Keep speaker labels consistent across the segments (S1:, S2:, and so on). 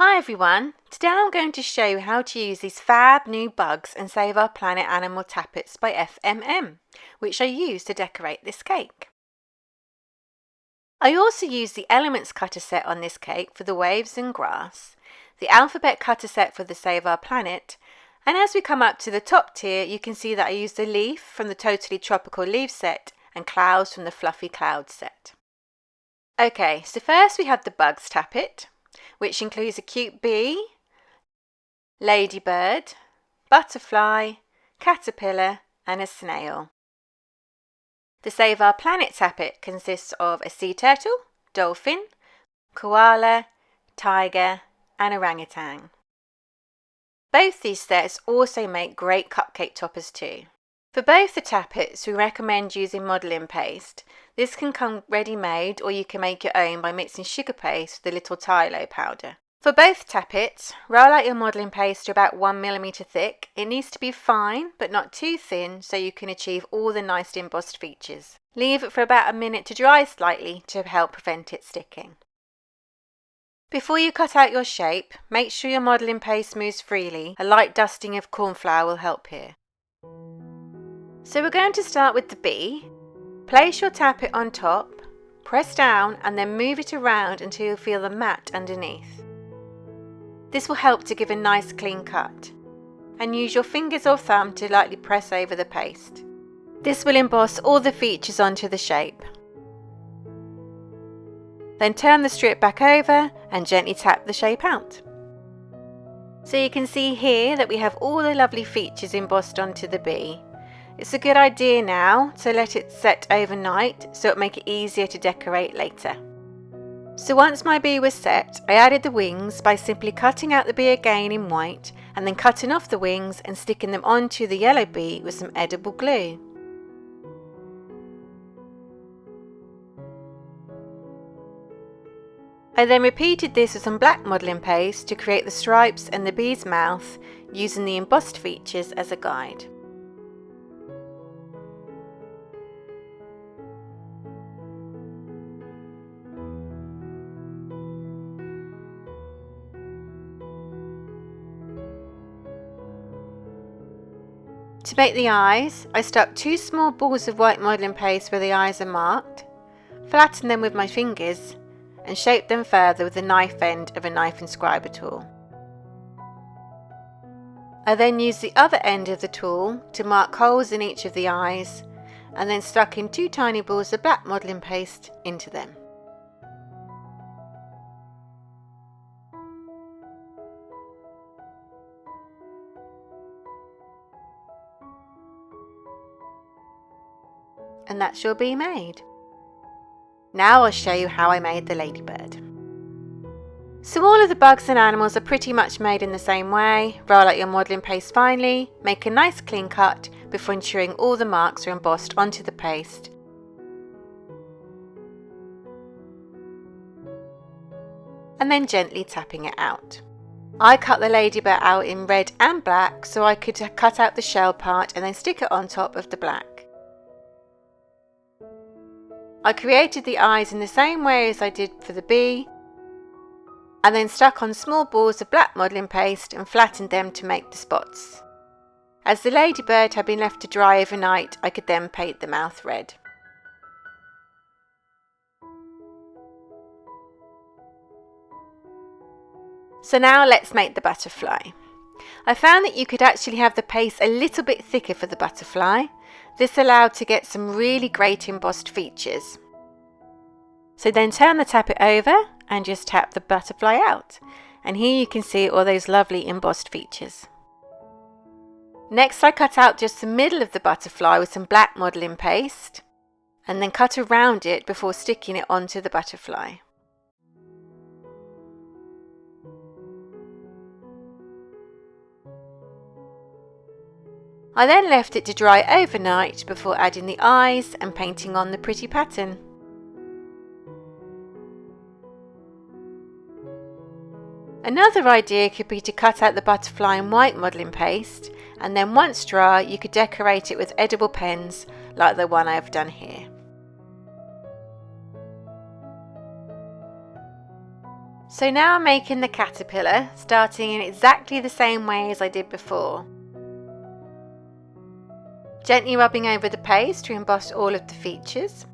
S1: Hi everyone, today I'm going to show you how to use these fab new bugs and save our planet animal tappets by FMM, which I use to decorate this cake. I also use the Elements cutter set on this cake for the waves and grass, the Alphabet cutter set for the Save Our Planet, and as we come up to the top tier you can see that I used a leaf from the Totally Tropical Leaf set and clouds from the Fluffy Clouds set. Okay, so first we have the bugs tappet, which includes a cute bee, ladybird, butterfly, caterpillar and a snail. The Save Our Planet tappet consists of a sea turtle, dolphin, koala, tiger and orangutan. Both these sets also make great cupcake toppers too. For both the tappets we recommend using modelling paste. This can come ready-made or you can make your own by mixing sugar paste with a little Tylo powder. For both tappets, roll out your modelling paste to about 1mm thick. It needs to be fine but not too thin so you can achieve all the nice embossed features. Leave it for about a minute to dry slightly to help prevent it sticking. Before you cut out your shape, make sure your modelling paste moves freely. A light dusting of corn flour will help here. So we're going to start with the bee. Place your tappet on top, press down and then move it around until you feel the mat underneath. This will help to give a nice clean cut. And use your fingers or thumb to lightly press over the paste. This will emboss all the features onto the shape. Then turn the strip back over and gently tap the shape out. So you can see here that we have all the lovely features embossed onto the bee. It's a good idea now to let it set overnight so it'll make it easier to decorate later. So once my bee was set, I added the wings by simply cutting out the bee again in white and then cutting off the wings and sticking them onto the yellow bee with some edible glue. I then repeated this with some black modelling paste to create the stripes and the bee's mouth using the embossed features as a guide. To make the eyes, I stuck 2 small balls of white modelling paste where the eyes are marked, flattened them with my fingers and shaped them further with the knife end of a knife inscriber tool. I then used the other end of the tool to mark holes in each of the eyes and then stuck in 2 tiny balls of black modelling paste into them. And that's your bee made. Now I'll show you how I made the ladybird. So all of the bugs and animals are pretty much made in the same way. Roll out your modelling paste finely, make a nice clean cut before ensuring all the marks are embossed onto the paste. And then gently tapping it out. I cut the ladybird out in red and black so I could cut out the shell part and then stick it on top of the black. I created the eyes in the same way as I did for the bee and then stuck on small balls of black modelling paste and flattened them to make the spots. As the ladybird had been left to dry overnight, I could then paint the mouth red. So now let's make the butterfly. I found that you could actually have the paste a little bit thicker for the butterfly. This allowed to get some really great embossed features. So then turn the tappet over and just tap the butterfly out. And here you can see all those lovely embossed features. Next I cut out just the middle of the butterfly with some black modelling paste and then cut around it before sticking it onto the butterfly. I then left it to dry overnight before adding the eyes and painting on the pretty pattern. Another idea could be to cut out the butterfly in white modelling paste and then once dry you could decorate it with edible pens like the one I have done here. So now I'm making the caterpillar, starting in exactly the same way as I did before. Gently rubbing over the paste to emboss all of the features.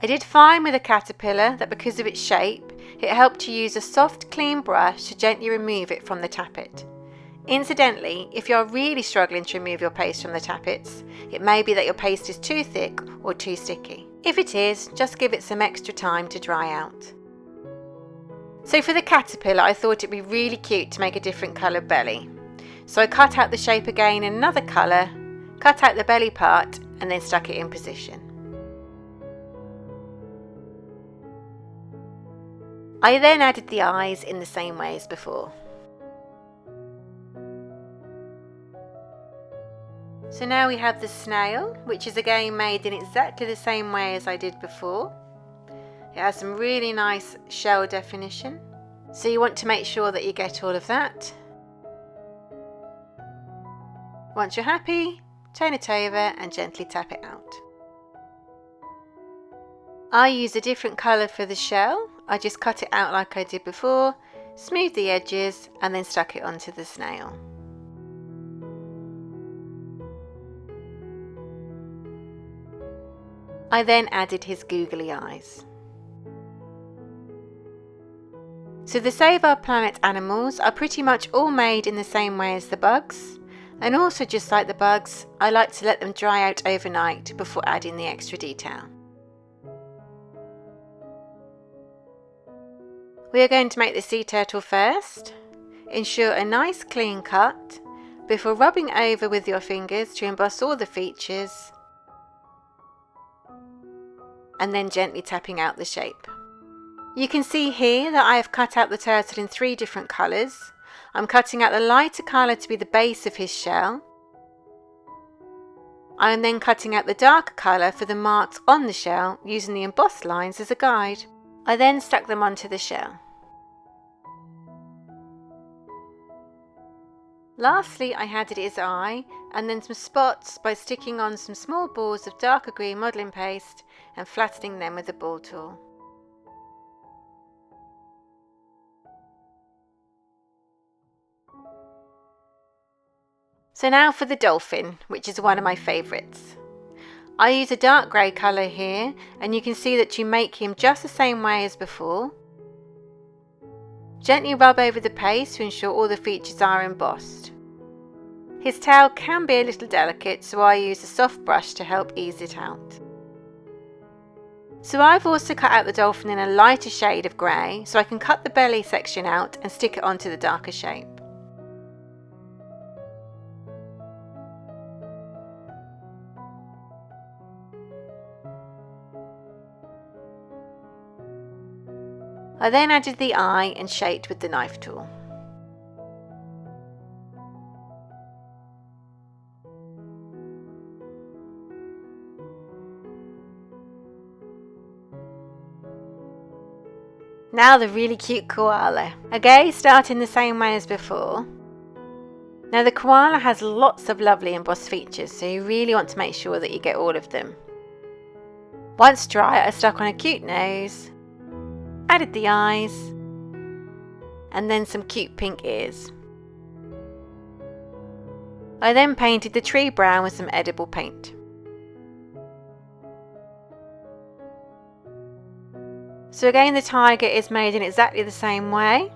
S1: I did find with a caterpillar that because of its shape, it helped to use a soft, clean brush to gently remove it from the tappet. Incidentally, if you're really struggling to remove your paste from the tappets, it may be that your paste is too thick or too sticky. If it is, just give it some extra time to dry out. So for the caterpillar, I thought it'd be really cute to make a different coloured belly. So I cut out the shape again in another colour, cut out the belly part and then stuck it in position. I then added the eyes in the same way as before. So now we have the snail, which is again made in exactly the same way as I did before. It has some really nice shell definition, so you want to make sure that you get all of that. Once you're happy, turn it over and gently tap it out. I used a different colour for the shell. I just cut it out like I did before, smoothed the edges and then stuck it onto the snail. I then added his googly eyes. So the Save Our Planet animals are pretty much all made in the same way as the bugs, and also just like the bugs, I like to let them dry out overnight before adding the extra detail. We are going to make the sea turtle first. Ensure a nice clean cut before rubbing over with your fingers to emboss all the features and then gently tapping out the shape. You can see here that I have cut out the turtle in 3 different colours. I'm cutting out the lighter colour to be the base of his shell. I am then cutting out the darker colour for the marks on the shell using the embossed lines as a guide. I then stuck them onto the shell. Lastly, I added his eye and then some spots by sticking on some small balls of darker green modelling paste and flattening them with a ball tool. So now for the dolphin, which is one of my favourites. I use a dark grey colour here, and you can see that you make him just the same way as before. Gently rub over the paste to ensure all the features are embossed. His tail can be a little delicate, so I use a soft brush to help ease it out. So I've also cut out the dolphin in a lighter shade of grey, so I can cut the belly section out and stick it onto the darker shape. I then added the eye and shaped with the knife tool. Now the really cute koala. Again, starting the same way as before. Now the koala has lots of lovely embossed features, so you really want to make sure that you get all of them. Once dry, I stuck on a cute nose, added the eyes, and then some cute pink ears. I then painted the tree brown with some edible paint. So again, the tiger is made in exactly the same way.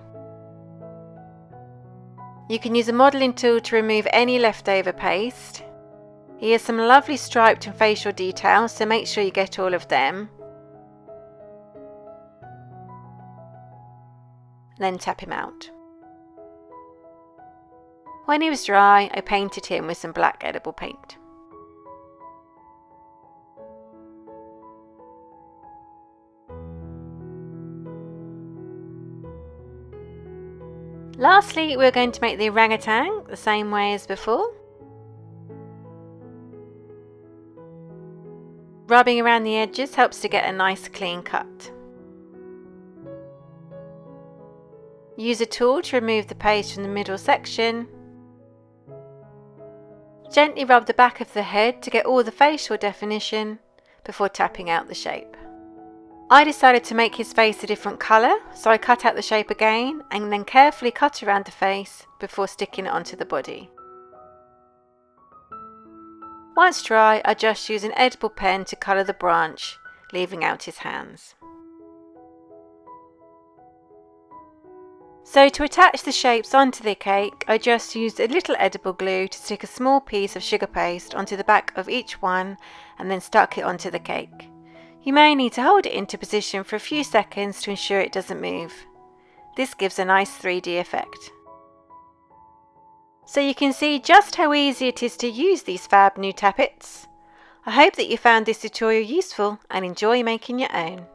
S1: You can use a modelling tool to remove any leftover paste. He has some lovely striped and facial details, so make sure you get all of them. Then tap him out. When he was dry, I painted him with some black edible paint. Lastly, we're going to make the orangutan the same way as before. Rubbing around the edges helps to get a nice clean cut. Use a tool to remove the paste from the middle section. Gently rub the back of the head to get all the facial definition before tapping out the shape. I decided to make his face a different colour, so I cut out the shape again and then carefully cut around the face before sticking it onto the body. Once dry, I just use an edible pen to colour the branch, leaving out his hands. So to attach the shapes onto the cake, I just used a little edible glue to stick a small piece of sugar paste onto the back of each one and then stuck it onto the cake. You may need to hold it into position for a few seconds to ensure it doesn't move. This gives a nice 3D effect. So you can see just how easy it is to use these fab new tappets. I hope that you found this tutorial useful and enjoy making your own.